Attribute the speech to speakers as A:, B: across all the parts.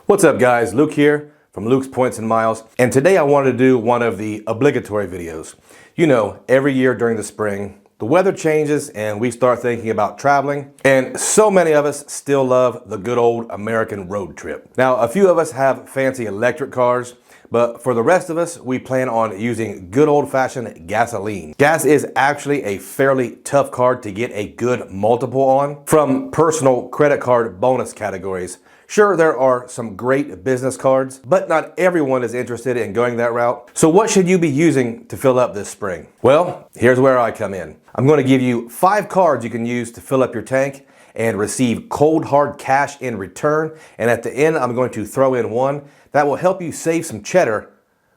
A: What's up guys, Luke here from Luke's Points and Miles, and today I wanted to do one of the obligatory videos. You know, every year during the spring, the weather changes and we start thinking about traveling, and so many of us still love the good old American road trip. Now, a few of us have fancy electric cars, but for the rest of us, we plan on using good old-fashioned gasoline. Gas is actually a fairly tough card to get a good multiple on from personal credit card bonus categories. Sure, there are some great business cards, but not everyone is interested in going that route. So what should you be using to fill up this spring? Well, here's where I come in. I'm going to give you 5 cards you can use to fill up your tank and receive cold hard cash in return. And at the end, I'm going to throw in one that will help you save some cheddar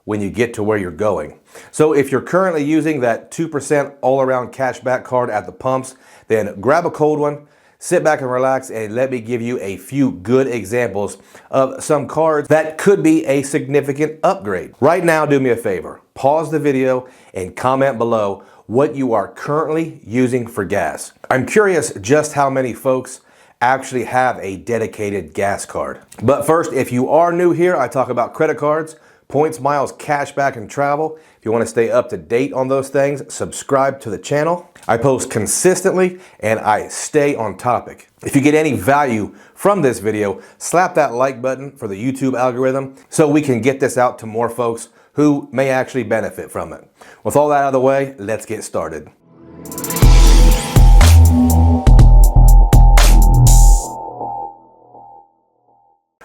A: when you get to where you're going. So if you're currently using that 2% all-around cashback card at the pumps, then grab a cold one, sit back and relax, and let me give you a few good examples of some cards that could be a significant upgrade. Right now, do me a favor, pause the video and comment below what you are currently using for gas. I'm curious just how many folks actually have a dedicated gas card. But first, if you are new here, I talk about credit cards, points, miles, cashback, and travel. If you want to stay up to date on those things, subscribe to the channel. I post consistently and I stay on topic. If you get any value from this video, slap that like button for the YouTube algorithm so we can get this out to more folks who may actually benefit from it. With all that out of the way, let's get started.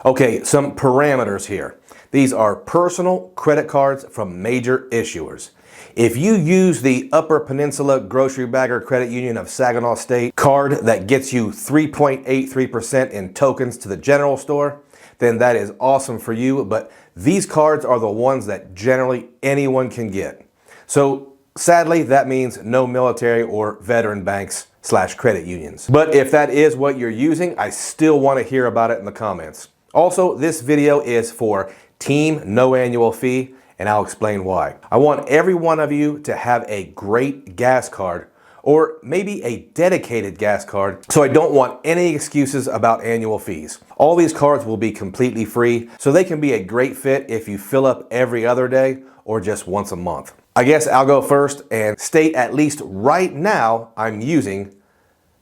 A: Okay, some parameters here. These are personal credit cards from major issuers. If you use the Upper Peninsula Grocery Bagger Credit Union of Saginaw State card that gets you 3.83% in tokens to the general store, then that is awesome for you, but these cards are the ones that generally anyone can get. So sadly, that means no military or veteran banks / credit unions. But if that is what you're using, I still want to hear about it in the comments. Also, this video is for Team No Annual Fee, and I'll explain why. I want every one of you to have a great gas card, or maybe a dedicated gas card, so I don't want any excuses about annual fees. All these cards will be completely free, so they can be a great fit if you fill up every other day or just once a month. I guess I'll go first and state at least right now I'm using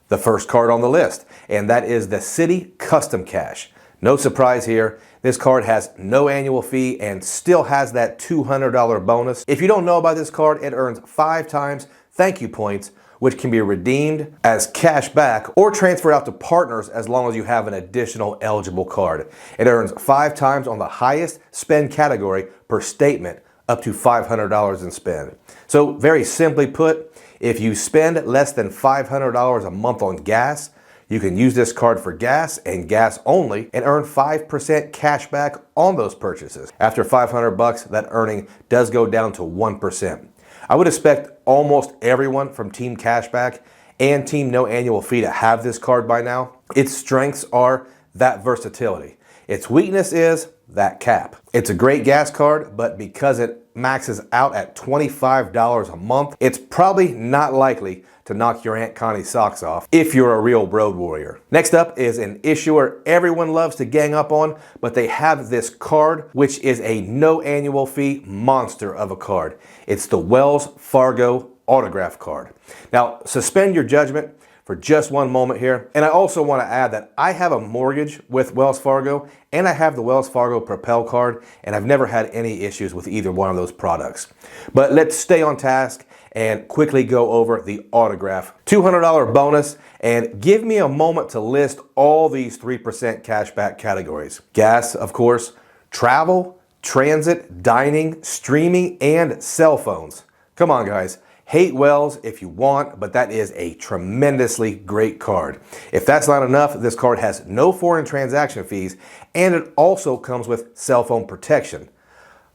A: the first card on the list, and that is the Citi Custom Cash. No surprise here, this card has no annual fee and still has that $200 bonus. If you don't know about this card, it earns 5 times thank you points, which can be redeemed as cash back or transferred out to partners as long as you have an additional eligible card. It earns 5 times on the highest spend category per statement, up to $500 in spend. So very simply put, if you spend less than $500 a month on gas, you can use this card for gas and gas only and earn 5% cash back on those purchases. After 500 bucks, that earning does go down to 1%. I would expect almost everyone from Team Cashback and Team No Annual Fee to have this card by now. Its strengths are that versatility. Its weakness is that cap. It's a great gas card, but because it maxes out at $25 a month, it's probably not likely to knock your Aunt Connie's socks off if you're a real road warrior. Next up is an issuer everyone loves to gang up on, but they have this card, which is a no annual fee monster of a card. It's the Wells Fargo Autograph Card. Now, suspend your judgment for just one moment here. And I also want to add that I have a mortgage with Wells Fargo and I have the Wells Fargo Propel card, and I've never had any issues with either one of those products. But let's stay on task and quickly go over the autograph. $200 bonus, and give me a moment to list all these 3% cashback categories. Gas, of course, travel, transit, dining, streaming, and cell phones. Come on, guys. Hate Wells if you want, but that is a tremendously great card. If that's not enough, this card has no foreign transaction fees, and it also comes with cell phone protection.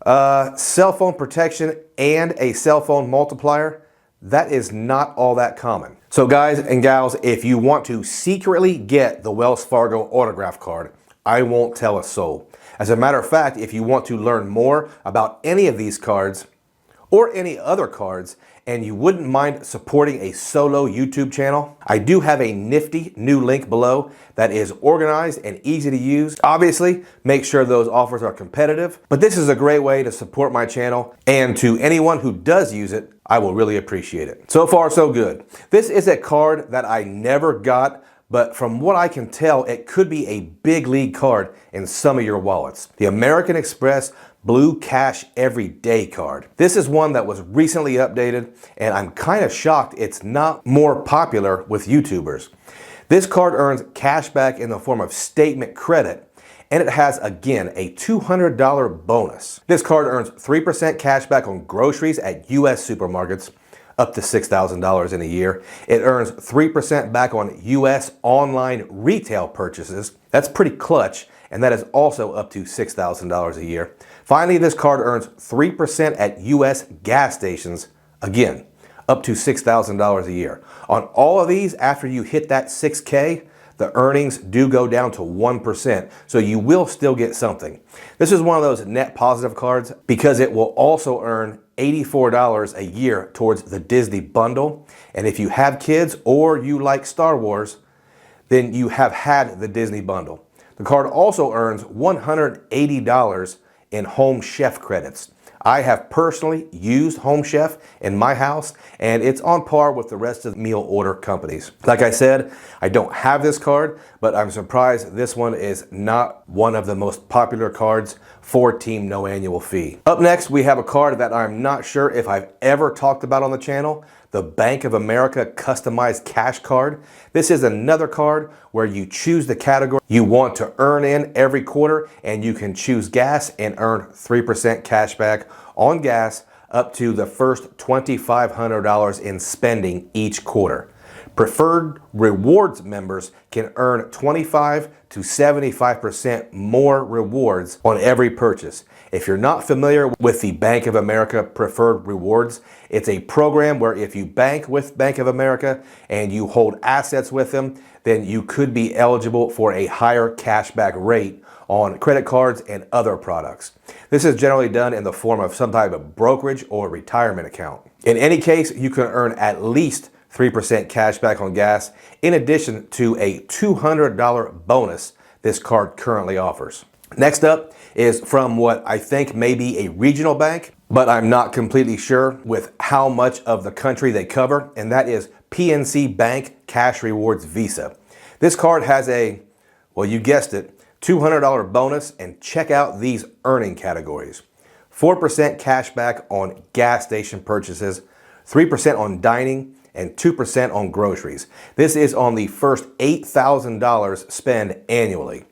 A: Cell phone protection and a cell phone multiplier, that is not all that common. So guys and gals, if you want to secretly get the Wells Fargo Autograph Card, I won't tell a soul. As a matter of fact, if you want to learn more about any of these cards, or any other cards, and you wouldn't mind supporting a solo YouTube channel, I do have a nifty new link below that is organized and easy to use. Obviously, make sure those offers are competitive, but this is a great way to support my channel, and to anyone who does use it, I will really appreciate it. So far, so good. This is a card that I never got, but from what I can tell, it could be a big league card in some of your wallets. The American Express Blue Cash Everyday card. This is one that was recently updated, and I'm kind of shocked it's not more popular with YouTubers. This card earns cash back in the form of statement credit, and it has, again, a $200 bonus. This card earns 3% cash back on groceries at US supermarkets, up to $6,000 in a year. It earns 3% back on US online retail purchases. That's pretty clutch, and that is also up to $6,000 a year. Finally, this card earns 3% at US gas stations, again, up to $6,000 a year. On all of these, after you hit that 6K, the earnings do go down to 1%, so you will still get something. This is one of those net positive cards because it will also earn $84 a year towards the Disney bundle. And if you have kids or you like Star Wars, then you have had the Disney bundle. The card also earns $180 in Home Chef credits. I have personally used Home Chef in my house, and it's on par with the rest of the meal order companies. Like I said, I don't have this card, but I'm surprised this one is not one of the most popular cards for Team No Annual Fee. Up next, we have a card that I'm not sure if I've ever talked about on the channel, the Bank of America Customized Cash Card. This is another card where you choose the category you want to earn in every quarter, and you can choose gas and earn 3% cash back on gas up to the first $2,500 in spending each quarter. Preferred Rewards members can earn 25 to 75% more rewards on every purchase. If you're not familiar with the Bank of America Preferred Rewards, it's a program where if you bank with Bank of America and you hold assets with them, then you could be eligible for a higher cashback rate on credit cards and other products. This is generally done in the form of some type of brokerage or retirement account. In any case, you can earn at least 3% cash back on gas, in addition to a $200 bonus this card currently offers. Next up is from what I think may be a regional bank, but I'm not completely sure with how much of the country they cover, and that is PNC Bank Cash Rewards Visa. This card has a, well, you guessed it, $200 bonus, and check out these earning categories. 4% cash back on gas station purchases, 3% on dining, and 2% on groceries. This is on the first $8,000 spent annually.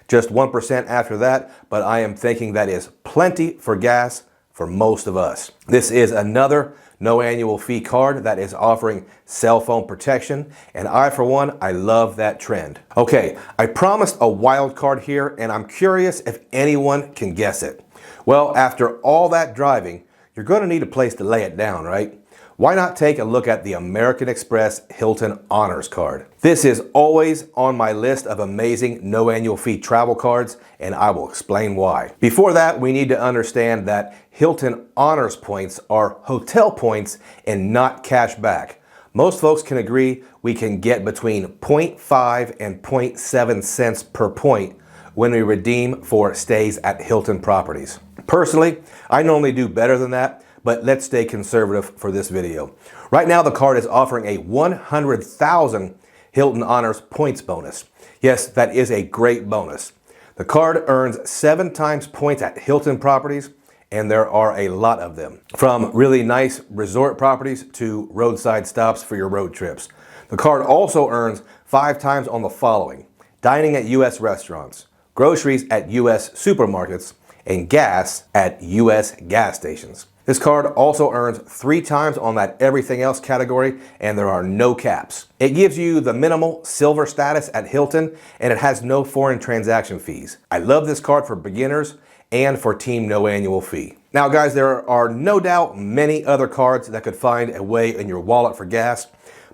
A: Just 1% after that, but I am thinking that is plenty for gas for most of us. This is another no annual fee card that is offering cell phone protection, and I, for one, I love that trend. Okay, I promised a wild card here, and I'm curious if anyone can guess it. Well, after all that driving, you're going to need a place to lay it down, right? Why not take a look at the American Express Hilton Honors Card? This is always on my list of amazing no annual fee travel cards, and I will explain why. Before that, we need to understand that Hilton Honors points are hotel points and not cash back. Most folks can agree we can get between 0.5 and 0.7 cents per point when we redeem for stays at Hilton properties. Personally, I normally do better than that, but let's stay conservative for this video. Right now, the card is offering a 100,000 Hilton Honors points bonus. Yes, that is a great bonus. The card earns 7 times points at Hilton properties, and there are a lot of them. From really nice resort properties to roadside stops for your road trips. The card also earns 5 times on the following: dining at US restaurants, groceries at US supermarkets, and gas at US gas stations. This card also earns 3 times on that everything else category, and there are no caps. It gives you the minimal silver status at Hilton, and it has no foreign transaction fees. I love this card for beginners and for Team No Annual Fee. Now guys, there are no doubt many other cards that could find a way in your wallet for gas,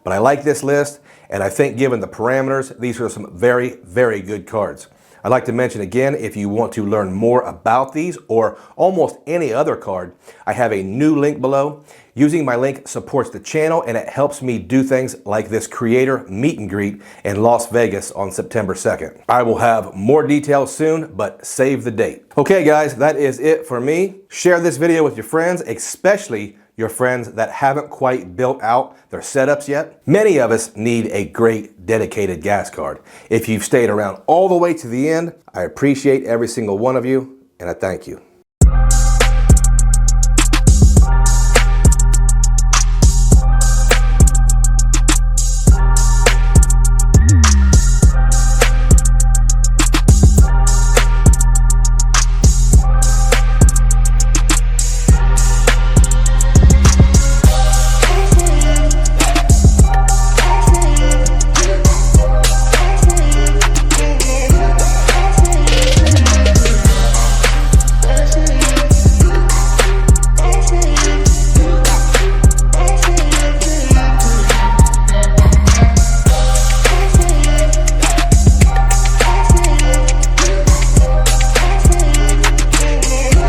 A: but I like this list, and I think given the parameters, these are some very, very good cards. I'd like to mention again, if you want to learn more about these or almost any other card, I have a new link below. Using my link supports the channel and it helps me do things like this creator meet and greet in Las Vegas on September 2nd. I will have more details soon, but save the date. Okay guys, that is it for me. Share this video with your friends, especially your friends that haven't quite built out their setups yet. Many of us need a great dedicated gas card. If you've stayed around all the way to the end, I appreciate every single one of you, and I thank you.